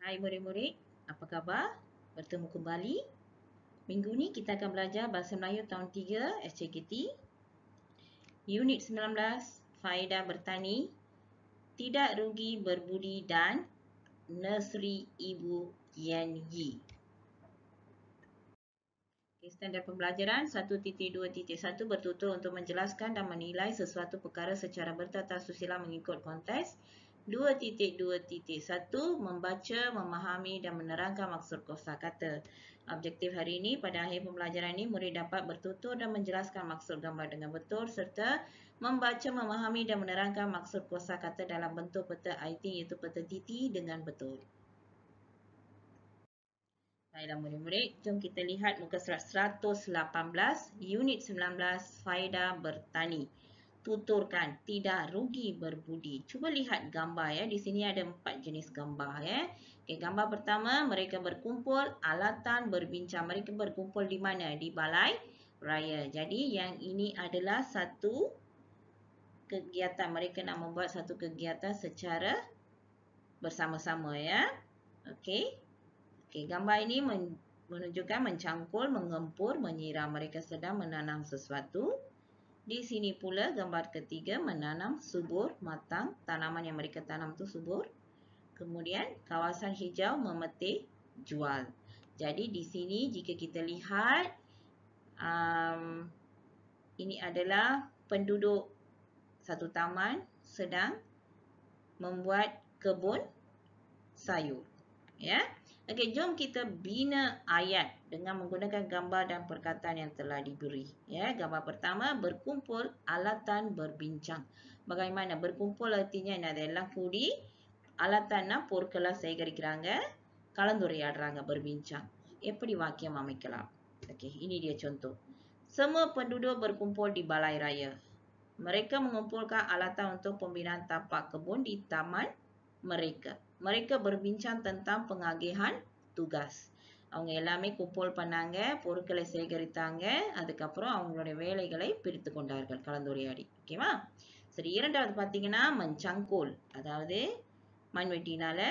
Hai murid-murid, apa khabar? Bertemu kembali. Minggu ni kita akan belajar Bahasa Melayu tahun 3 SCKT. Unit 19, Faedah Bertani, Tidak Rugi Berbudi dan Nursery Ibu Yan Yi. Standard pembelajaran 1.2.1 bertutur untuk menjelaskan dan menilai sesuatu perkara secara bertata susila mengikut konteks. 2.2.1 membaca, memahami dan menerangkan maksud kosakata. Objektif hari ini, pada akhir pembelajaran ini, murid dapat bertutur dan menjelaskan maksud gambar dengan betul serta membaca, memahami dan menerangkan maksud kosakata dalam bentuk peta IT iaitu peta TT dengan betul. Baiklah murid-murid, jom kita lihat muka surat 118, unit 19, Faedah Bertani. Tuturkan, tidak rugi berbudi. Cuba lihat gambar ya. Di sini ada 4 jenis gambar ya. Okey, gambar pertama, mereka berkumpul, alatan berbincang. Mereka berkumpul di mana? Di balai raya. Jadi yang ini adalah satu kegiatan. Mereka nak membuat satu kegiatan secara bersama-sama ya. Okey. Okey, gambar ini menunjukkan mencangkul, mengempur, menyiram. Mereka sedang menanam sesuatu. Di sini pula gambar ketiga, menanam subur matang. Tanaman yang mereka tanam tu subur. Kemudian kawasan hijau memetik jual. Jadi di sini jika kita lihat, ini adalah penduduk satu taman sedang membuat kebun sayur. Ya. Okey, jom kita bina ayat dengan menggunakan gambar dan perkataan yang telah diberi. Ya, gambar pertama, berkumpul, alatan berbincang. Bagaimana berkumpul artinya adalah kudi alatan por kelas சேகரிக்கிறாங்க, கலந்துரையாடுறாங்க, berbincang. எப்படி வாக்கியம் அமைக்கலாம்? Okey, ini dia contoh. Semua penduduk berkumpul di balai raya. Mereka mengumpulkan alatan untuk pembinaan tapak kebun di taman mereka. Mereka berbincang tentang pengagihan tugas. அவங்க எல்லாமே கும்பல் பண்ணாங்க, பொருட்களை சேகரித்தாங்க, அதுக்கப்புறம் அவங்களுடைய வேலைகளை பிரித்து கொண்டார்கள், கலந்துரையாடி. ஓகேவா? சரி, இரண்டாவது பார்த்தீங்கன்னா மஞ்சங்கோல், அதாவது மண்வெட்டினால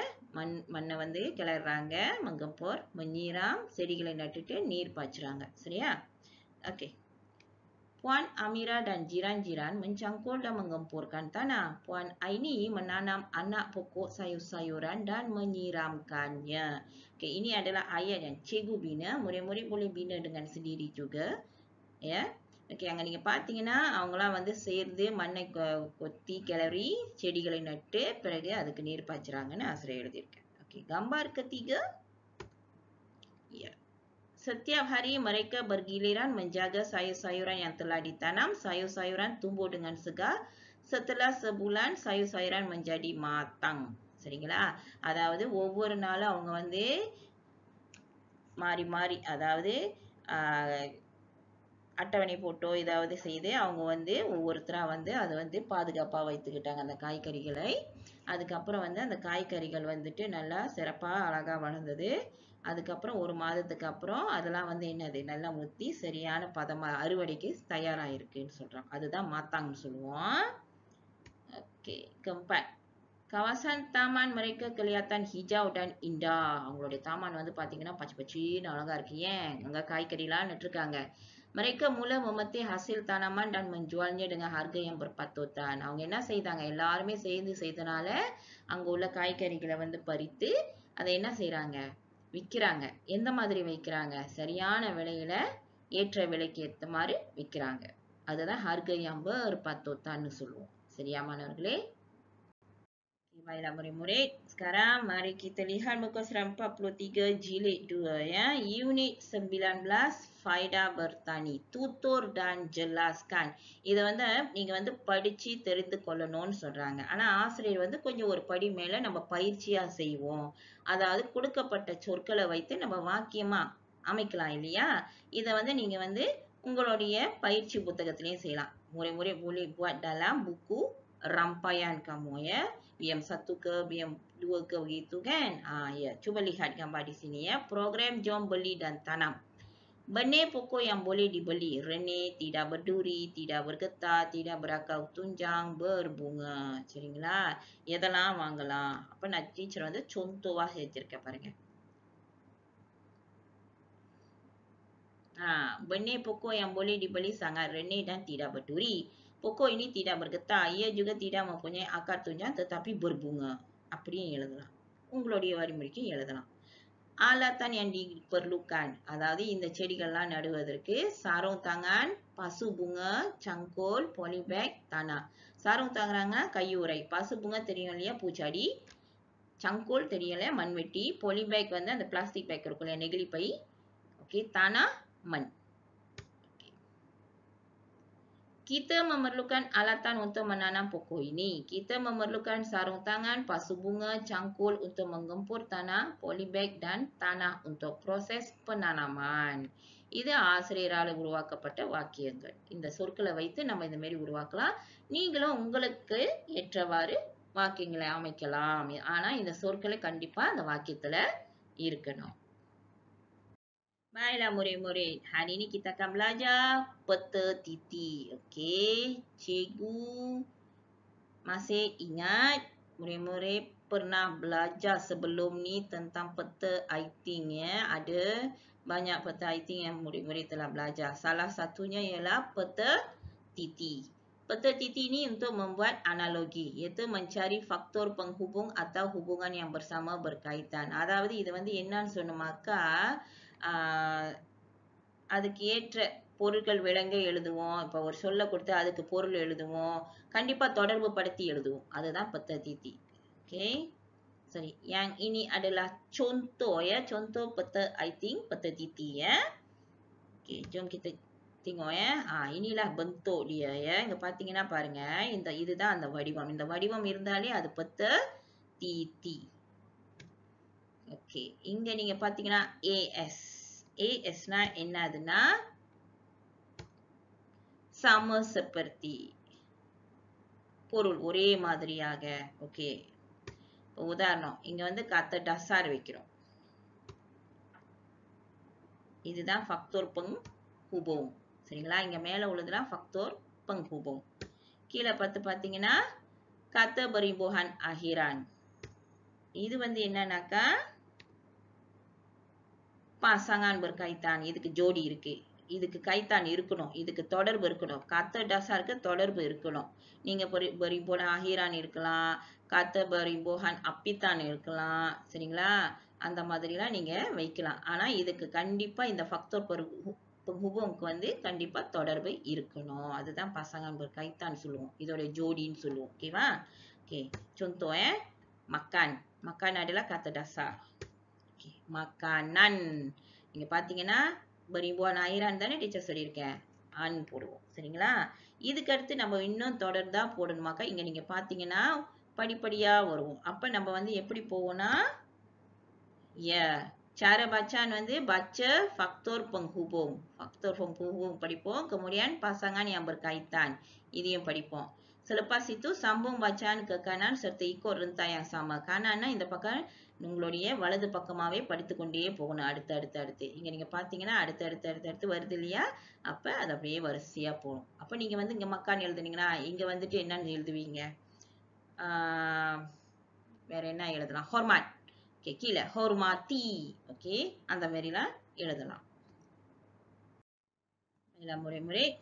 மண்ணை வந்து கிளறாங்க, மங்கப்போர், menyiram, செடிகளை நட்டுட்டு நீர் பாய்ச்சுறாங்க. சரியா? Okay. Puan Amira dan jiran-jiran mencangkul dan mengempurkan tanah. Puan Aini menanam anak pokok sayur-sayuran dan menyiramkannya. Okey, ini adalah ayat yang cikgu bina. Murid-murid boleh bina dengan sendiri juga. Ya. Okey, அங்க நீங்க பார்த்தீங்கன்னா அவங்களாம் வந்து சேர்ந்து மண்ணை கொத்தி கிளறி செடிகளை நட்டு பிறகு அதுக்கு நீர் பாய்ச்சுறாங்கன்னு ஆசிரியர் எழுதியிருக்கேன். Okey, gambar ketiga. Ya. Setiap hari mereka bergiliran menjaga sayur-sayuran yang telah ditanam. Sayur-sayuran tumbuh dengan segar. Setelah sebulan, sayur-sayuran menjadi matang. சரிங்களா? அதாவது ஒவ்வொரு நாளும் அவங்க வந்து மாறி மாறி, அதாவது அட்டவணை போட்டோ ஏதாவது செய்து அவங்க வந்து ஒவ்வொருத்தரா வந்து அதை வந்து பாதுகாப்பாக வைத்துக்கிட்டாங்க அந்த காய்கறிகளை. அதுக்கப்புறம் வந்து அந்த காய்கறிகள் வந்துட்டு நல்லா சிறப்பாக அழகாக வளர்ந்தது. அதுக்கப்புறம் ஒரு மாதத்துக்கு அப்புறம் அதெல்லாம் வந்து என்னது நல்லா முத்தி சரியான பதமா அறுவடைக்கு தயாராகிருக்குன்னு சொல்றோம். அதுதான் மாத்தாங்கன்னு சொல்லுவோம். Okay, keempat. Kawasan taman mereka kelihatan hijau dan indah. அவங்களுடைய தாமான் வந்து பார்த்தீங்கன்னா பச்சை பச்சைன்னு அழகா இருக்கு. ஏன்? அங்கே காய்கறிலாம் நட்டுருக்காங்க. Mereka mula memetik hasil tanaman dan menjualnya dengan harga yang berpatutan. அவங்க என்ன செய்தாங்க? எல்லாருமே சேர்ந்து செய்தனால அங்க உள்ள காய்கறிகளை வந்து பறித்து அதை என்ன செய்றாங்க? விற்கிறாங்க. எந்த மாதிரி விற்கிறாங்க? சரியான விலையில ஏற்ற விலைக்கு ஏற்ற மாதிரி விற்கிறாங்க. அதுதான் harga yang berpatutanன்னு சொல்லுவோம். சரியா மாணவர்களே? Baiklah murid-murid, sekarang mari kita lihat muka surat 43 jilid 2 ya. Unit 19, Faedah Bertani. Tutur dan jelaskan. இதை வந்து நீங்க வந்து படிச்சு தெரிந்து கொள்ளணும்னு சொல்றாங்க. ஆனா ஆசிரியர் வந்து கொஞ்சம் ஒரு படி மேல நம்ம பயிற்சியா செய்வோம். அதாவது கொடுக்கப்பட்ட சொற்களை வைத்து நம்ம வாக்கியமா அமைக்கலாம் இல்லையா? இதை வந்து நீங்க வந்து உங்களுடைய பயிற்சி புத்தகத்திலையும் செய்யலாம். Murid-murid boleh buat dalam buku rampaian kamu ya. BM1 ke BM2 ke begitu kan? Ya, cuba lihat gambar di sini ya. Program Jom Beli dan Tanam. Benih pokok yang boleh dibeli. Renih, tidak berduri, tidak bergetar, tidak berakar tunjang, berbunga. சரிங்களா? எதெல்லாம் வாங்கலாம்? அப்ப நான் டீச்சர் வந்து சொந்தவா சேர்த்திருக்கேன் பாருங்க. Benih pokok yang boleh dibeli sangat renih dan tidak berduri. Pokok ini tidak bergetar. Ia juga tidak mempunyai akar tunjang tetapi berbunga. அப்படின்னு எழுதலாம். உங்களுடைய வழிமுறைக்கு எழுதலாம். Alatan yang diperlukan. அதாவது இந்த செடிகள்லாம் நடுவதற்கு sarung tangan, pasu bunga, cangkul, polybag, tanah. Sarung tangan கையுறை. pasu bunga தெரியும் இல்லையா பூச்செடி. cangkul தெரியும் இல்லையா மண்வெட்டி. polybag வந்து அந்த பிளாஸ்டிக் பேக் இருக்கும் இல்லையா நெகிழி by. Okey, tanah, man. Kita memerlukan alatan untuk menanam pokok ini. Kita memerlukan sarung tangan, pasu bunga, cangkul untuk menggempur tanah, polybag dan tanah untuk proses penanaman. இது ஆசிரியரால் உருவாக்கப்பட்ட வாக்கியங்கள். இந்த சொற்களை வைத்து நம்ம இந்த மாதிரி உருவாக்கலாம். நீங்களும் உங்களுக்கு ஏற்றவாறு வாக்கியங்களை அமைக்கலாம். ஆனா இந்த சொற்களை கண்டிப்பா அந்த வாக்கியத்துல இருக்கணும். Baiklah murid-murid, hari ini kita akan belajar peta titik. Okey, cikgu masih ingat murid-murid pernah belajar sebelum ni tentang peta aiting ya. Ada banyak peta aiting yang murid-murid telah belajar. Salah satunya ialah peta titik. Peta titik ni untuk membuat analogi, iaitu mencari faktor penghubung atau hubungan yang bersama berkaitan. அதாவது இது வந்து என்னன்னு சொன்னோமாக்கா அதுக்கு ஏற்ற பொருட்கள் விளங்க எழுதுவோம். இப்போ ஒரு சொல்ல கொடுத்து அதுக்கு பொருள் எழுதுவோம். கண்டிப்பா தொடர்பு படுத்தி எழுதுவோம். அதுதான் peta titik. Okey. Sorry. Yang ini adalah contoh ya. Contoh peta aiting, peta titik ya. Okey, jom kita tengok ya. Inilah bentuk dia ya. இங்க பாத்தீங்கன்னா பாருங்க. இதுதான் அந்த வடிவம். இந்த வடிவம் இருந்தாலே அது peta titik. Okey. இங்க நீங்க பாத்தீங்கன்னா AS. AS-னா என்னதுன்னா sama seperti. பொருள் ஒரே மாதிரியாக. ஓகே. உதாரணம் இங்க வந்து kata dasar வைக்கிறோம். இதுதான் faktor penghubung. சரிங்களா? இங்க மேல உள்ளதுலாம் faktor penghubung. கீழே பாத்தீங்கன்னா kata berimbuhan akhiran. இது வந்து என்னன்னாக்கா pasangan berkaitan. இதுக்கு ஜோடி இருக்கு. இதுக்கு கைத்தான் இருக்கணும். இதுக்கு தொடர்பு இருக்கணும். kata dasarக்கு தொடர்பு இருக்கணும். நீங்க berimbuhan akhiran இருக்கலாம். kata berimbuhan apitan இருக்கலாம். சரிங்களா? அந்த மாதிரிலாம் நீங்க வைக்கலாம். ஆனா இதுக்கு கண்டிப்பா இந்த faktor penghubungக்கு வந்து கண்டிப்பா தொடர்பு இருக்கணும். அதுதான் pasangan berkaitan சொல்லுவோம். இதோட ஜோடின்னு சொல்லுவோம். ஓகேவா? Okay. contoh makan. Makan adalah kata dasar. Okay. Makanan. இங்க பாத்தீங்கன்னா berimbuhan akhiran தானே டீச்சர் சொல்லியிருக்கேன். an போடுவோம். சரிங்களா? இதுக்கு அடுத்து நம்ம இன்னும் தொடர்ந்தா போடணுமாக்கா இங்க நீங்க பாத்தீங்கன்னா படிப்படியா வருவோம். அப்ப நம்ம வந்து எப்படி போவோம்னா cara bacaan வந்து baca faktor penghubung. Faktor penghubung படிப்போம். Kemudian pasangan yang berkaitan. இதையும் படிப்போம். Selepas itu sambung bacaan ke kanan serta ikut rentai yang sama. Kananna இந்த பக்கம் உங்களுடைய வலது பக்கமாவே படித்துக் கொண்டே போகணும். அடுத்து. இங்க நீங்க பாத்தீங்கன்னா அடுத்து வருது இல்லையா? அப்ப அது அப்படியே வரிசையா போகும். அப்ப நீங்க வந்து இங்க மக்கான் எழுதுனீங்கன்னா இங்க வந்துட்டு என்னன்னு எழுதுவீங்க? வேற என்ன எழுதலாம்? hormat. Okay, கீழே hormati. Okay, அந்த மாதிரிலாம் எழுதலாம். Murid-murid,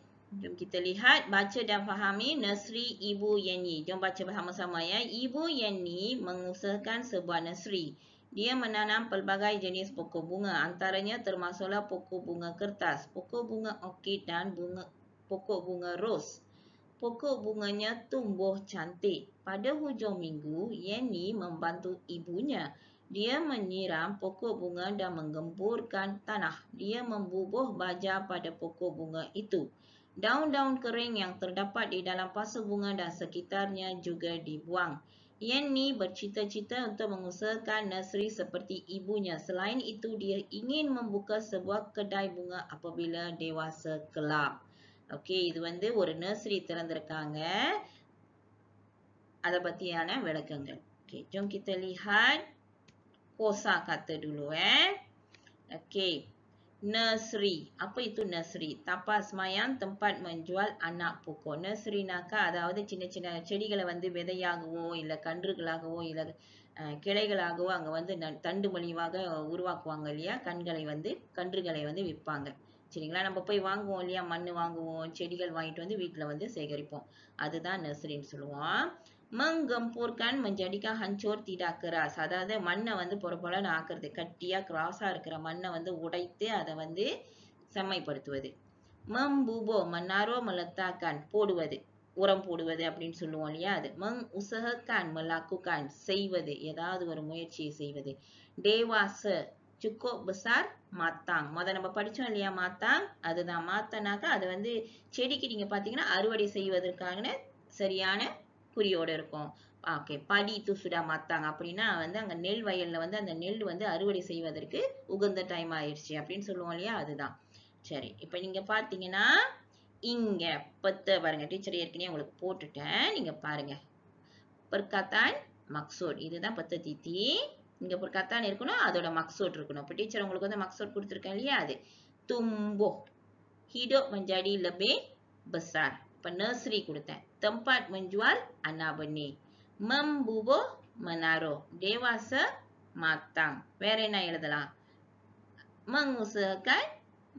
jom kita lihat, baca dan fahami nursery Ibu Yenny. Jom baca bersama-sama ya. Ibu Yenny mengusahakan sebuah nursery. Dia menanam pelbagai jenis pokok bunga. Antaranya termasuklah pokok bunga kertas, pokok bunga orkid dan pokok bunga ros. Pokok bunganya tumbuh cantik. Pada hujung minggu, Yenny membantu ibunya. Dia menyiram pokok bunga dan menggemburkan tanah. Dia membubuh baja pada pokok bunga itu. Daun-daun kering yang terdapat di dalam pasu bunga dan sekitarnya juga dibuang. Yenny bercita-cita untuk mengusahakan nursery seperti ibunya. Selain itu, dia ingin membuka sebuah kedai bunga apabila dewasa kelak. Okey, இது வந்து ஒரு nursery திறந்திருக்காங்க. அதை பத்தியான விளக்கங்கள். Okey, jom kita lihat kosa kata dulu. Okey. nursery. Apa itu nursery? Tapak semayang, tempat menjual anak pokok. Nurseryனாக்கா அதாவது சின்ன சின்ன செடிகளை வந்து விதையாகவோ இல்ல கன்றுகளாகவோ இல்ல கிளைகளாகவோ அங்க வந்து தண்டு மலிவாக உருவாக்குவாங்க இல்லையா? கன்றுகளை வந்து விற்பாங்க. சரிங்களா? நம்ம போய் வாங்குவோம் இல்லையா? மண்ணு வாங்குவோம், செடிகள் வாங்கிட்டு வந்து வீட்டுல வந்து சேகரிப்போம். அதுதான் நர்சரின்னு சொல்லுவோம். menggempurkan menjadikan hancur tidak keras. அதாவது மண்ணை வந்து பொறப்பொலன்னு ஆக்குறது. கட்டியா கிராஸா இருக்கிற மண்ணை வந்து உடைத்து அதை வந்து செம்மைப்படுத்துவது. membubur menaruh meletakkan போடுவது, உரம் போடுவது அப்படின்னு சொல்லுவோம் இல்லையா? அது mengusahakan melakukan செய்வது, ஏதாவது ஒரு முயற்சியை செய்வது. dewasa cukup besar matang. நம்ம படிச்சோம் இல்லையா matang? அதுதான் matangனாக்கா அது வந்து செடிக்கு நீங்க பாத்தீங்கன்னா அறுவடை செய்வதற்கான சரியான குறியோடு இருக்கும். ஓகே, படி itu sudah matang அப்படின்னா வந்து அங்க நெல் வயல்ல வந்து அந்த நெல் வந்து அறுவடை செய்வதற்கு உகந்த டைம் ஆயிடுச்சு அப்படின்னு சொல்லுவோம் இல்லையா? அதுதான். சரி, இப்ப நீங்க பாத்தீங்கன்னா இங்க பாருங்க, டீச்சர் ஏற்கனவே உங்களுக்கு போட்டுட்டேன், நீங்க பாருங்க. perkataan maksud, இதுதான் பத்த தீத்தி. இங்க perkataan இருக்கணும், அதோட maksud இருக்கணும். இப்ப டீச்சர் உங்களுக்கு வந்து maksud கொடுத்திருக்கேன் இல்லையா? அது tumbuh, hidup menjadi lebih besar. இப்ப nursery கொடுத்தேன். tempat menjual anak benih. membubur menaruh. dewasa matang. வேற என்ன எழுதலாம்? mengusahakan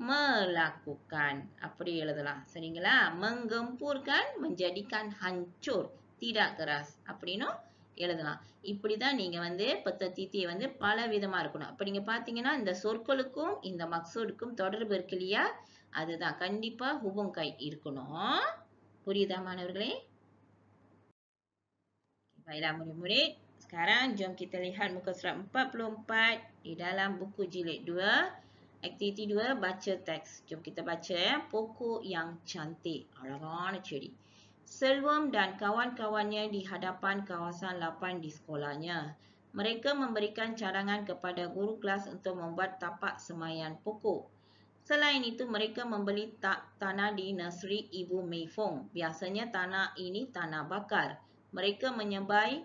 melakukan. அப்படி எழுதலாம். சரிங்களா? menggempurkan menjadikan hancur tidak keras அப்படின்னும் எழுதலாம். இப்படிதான் நீங்க வந்து பத்த தீத்தியை வந்து பல விதமா இருக்கணும். அப்ப நீங்க பாத்தீங்கன்னா இந்த சொற்களுக்கும் இந்த மக்சூடுக்கும் தொடர்பு இருக்கு இல்லையா? அதுதான் கண்டிப்பா hubung kait இருக்கணும். புரியுதா மாணவர்களே? Baiklah murid-murid, sekarang jom kita lihat muka surat 44 di dalam buku jilid 2. Aktiviti 2, baca teks. Jom kita baca ya. Pokok yang cantik. Alarana ceri. Selvam dan kawan-kawannya di hadapan kawasan 8 di sekolahnya. Mereka memberikan cadangan kepada guru kelas untuk membuat tapak semaian pokok. Selain itu, mereka membeli tanah di nursery Ibu Mei Fong. Biasanya tanah ini tanah bakar. Mereka menyebai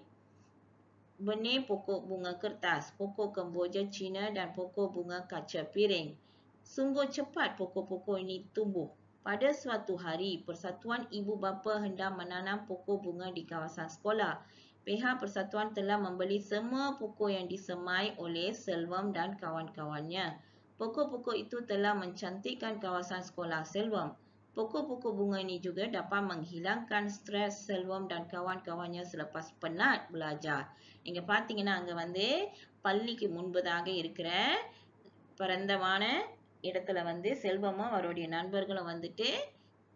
benih pokok bunga kertas, pokok kemboja Cina dan pokok bunga kaca piring. Sungguh cepat pokok-pokok ini tumbuh. Pada suatu hari, persatuan ibu bapa hendak menanam pokok bunga di kawasan sekolah. Pihak persatuan telah membeli semua pokok yang disemai oleh Selvam dan kawan-kawannya. Pokok-pokok itu telah mencantikkan kawasan sekolah Selvam. Pokok-pokok bunga ini juga dapat menghilangkan stres Selvam dan kawan-kawannya selepas penat belajar. நீங்க பாத்தீங்கன்னா அங்க வந்து பள்ளிக்கு முன்பதாக இருக்கிற பரந்தமான இடத்துல வந்து செல்வமும் அவருடைய நண்பர்களும் வந்துட்டு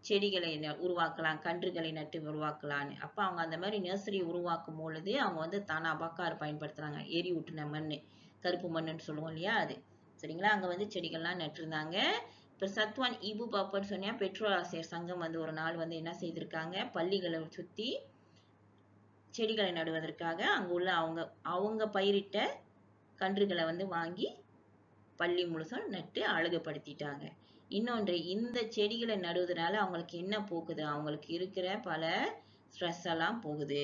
செடிகளை உருவாக்கலாம், கன்றுகளை நட்டு உருவாக்கலான்னு. அப்ப அவங்க அந்த மாதிரி நர்சரி உருவாக்கும் பொழுது அவங்க வந்து தானா பக்கார் பயன்படுத்துறாங்க. எரி ஊட்டுன மண்ணு, கருப்பு மண்ணுன்னு சொல்லுவோம் இல்லையா? அது சரிங்களா? அங்க வந்து செடிகள்லாம் நட்டிருந்தாங்க. இப்ப சத்வான் இபு பாப்பன்னு சொன்னா பெற்றோர் ஆசிரியர் சங்கம் வந்து ஒரு நாள் வந்து என்ன செய்திருக்காங்க, பள்ளிகளை சுத்தி செடிகளை நடுவதற்காக அங்குள்ள அவங்க பயிரிட்ட கன்றுகளை வந்து வாங்கி பள்ளி முழுசும் நட்டு அழகுபடுத்திட்டாங்க. இன்னொன்று, இந்த செடிகளை நடுவதனால அவங்களுக்கு என்ன போகுது? அவங்களுக்கு இருக்கிற பல ஸ்ட்ரெஸ் எல்லாம் போகுது.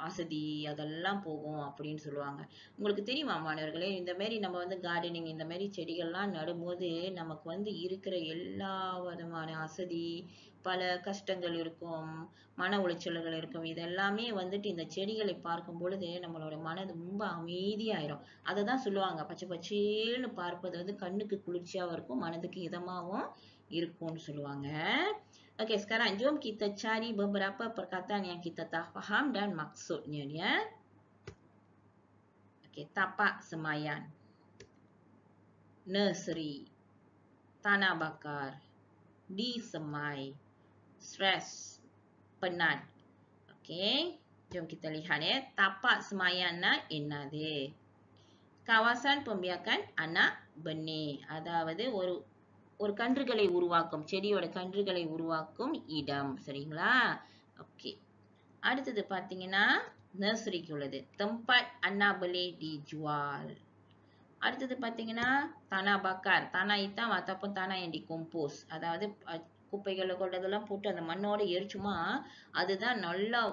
அசதி அதெல்லாம் போகும் அப்படின்னு சொல்லுவாங்க. உங்களுக்கு தெரியுமா மாணவர்களே, இந்த மாதிரி நம்ம வந்து கார்டனிங் இந்த மாதிரி செடிகள்லாம் நடும்போது நமக்கு வந்து இருக்கிற எல்லா விதமான அசதி, பல கஷ்டங்கள் இருக்கும், மன உளைச்சல்கள் இருக்கும். இதெல்லாமே வந்துட்டு இந்த செடிகளை பார்க்கும் பொழுது நம்மளோட மனது ரொம்ப அமைதியாயிரும். அதை தான் சொல்லுவாங்க, பச்சை பச்சேன்னு பார்ப்பது வந்து கண்ணுக்கு குளிர்ச்சியாவும் இருக்கும், மனதுக்கு இதமாவும் இருக்கும்னு சொல்லுவாங்க. Okey, sekarang jom kita cari beberapa perkataan yang kita tak faham dan maksudnya ya. Okey, tapak semaian, nursery, tanah bakar, disemai, stres, penat. Okey, jom kita lihat ya. Tapak semaian என்னது? Kawasan pembiakan anak benih. அதாவது ஒரு கன்றுகளை உருவாக்கும், செடியோட கன்றுகளை உருவாக்கும் இடம். சரிங்களா? ஓகே, அடுத்தது பாத்தீங்கன்னா நர்சரிக்கு உள்ளது. tempat anak benih dijual. அடுத்தது பாத்தீங்கன்னா tanah bakar, tanah hitam ataupun tanah yang dikompos. அதாவது குப்பைகளை கொண்டதெல்லாம் போட்டு அந்த மண்ணோட எரிச்சுமா அதுதான் நல்ல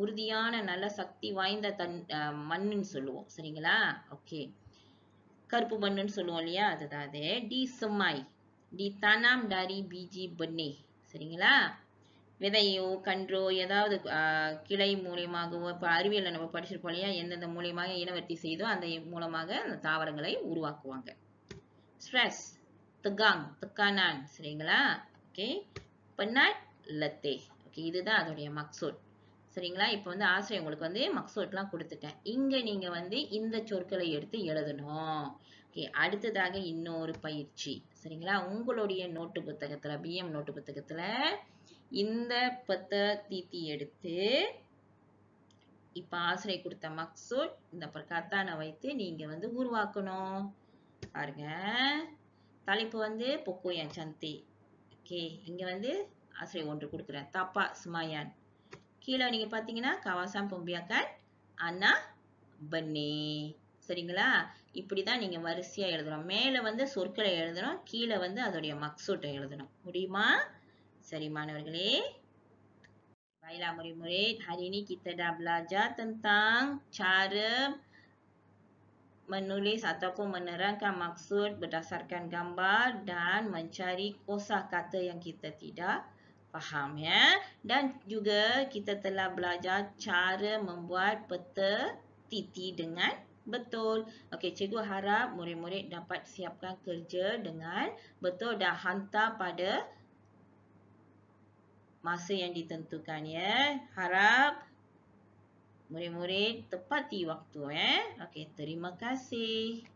உறுதியான நல்ல சக்தி வாய்ந்த மண்ணுன்னு சொல்லுவோம். சரிங்களா? ஓகே, கருப்பு மண்ணுன்னு சொல்லுவோம் இல்லையா, அதுதான் அது. டிசெமை, ditanam dari biji benih. சரிங்களா? விதையோ கன்றோ ஏதாவது கிளை மூலியமாகவோ, இப்போ அறிவியலில் நம்ம படிச்சிருப்போம் இல்லையா, எந்தெந்த மூலியமாக இனவர்த்தி செய்தோ அந்த மூலமாக அந்த தாவரங்களை உருவாக்குவாங்க. Stress, tegang, tekanan. சரிங்களா? ஓகே. penat, letih. ஓகே, இதுதான் அதோடைய மக்சூட். சரிங்களா? இப்போ வந்து ஆசிரியர் உங்களுக்கு வந்து மக்சூட்லாம் கொடுத்துட்டேன். இங்க நீங்க வந்து இந்த சொற்களை எடுத்து எழுதணும். ஓகே, அடுத்ததாக இன்னொரு பயிற்சி. சரிங்களா? உங்களுடைய நோட்டு புத்தகத்துல, பிஎம் நோட்டு புத்தகத்துல இந்த பத்த தீத்தி எடுத்து இப்ப ஆசிரியர் கொடுத்த மக்சூட் இந்த கத்தானை வைத்து நீங்க வந்து உருவாக்கணும். பாருங்க, தலைப்பு வந்து pokok yang cantik. ஓகே, இங்க வந்து ஆசிரியர் ஒன்று கொடுக்குறேன், tapak semayan. கீழே நீங்க பாத்தீங்கன்னா kawasan pembiakan anak benih. சரிங்களா? இப்படிதான் நீங்க வரிசையா எழுதணும். மேல வந்து சொற்களை எழுதணும், கீழே வந்து அதோடைய மக்சூட்டை எழுதணும். முடியுமா? சரி மாணவர்களே, baiklah murid-murid, hari ini kita dah belajar tentang cara menulis ataupun menerangkan maksud berdasarkan gambar dan mencari kosakata yang kita tidak faham, ya. Dan juga kita telah belajar cara membuat peta titi dengan betul. Okey, cikgu harap murid-murid dapat siapkan kerja dengan betul dan hantar pada masa yang ditentukan, ya. Harap murid-murid tepati waktu, Okey, terima kasih.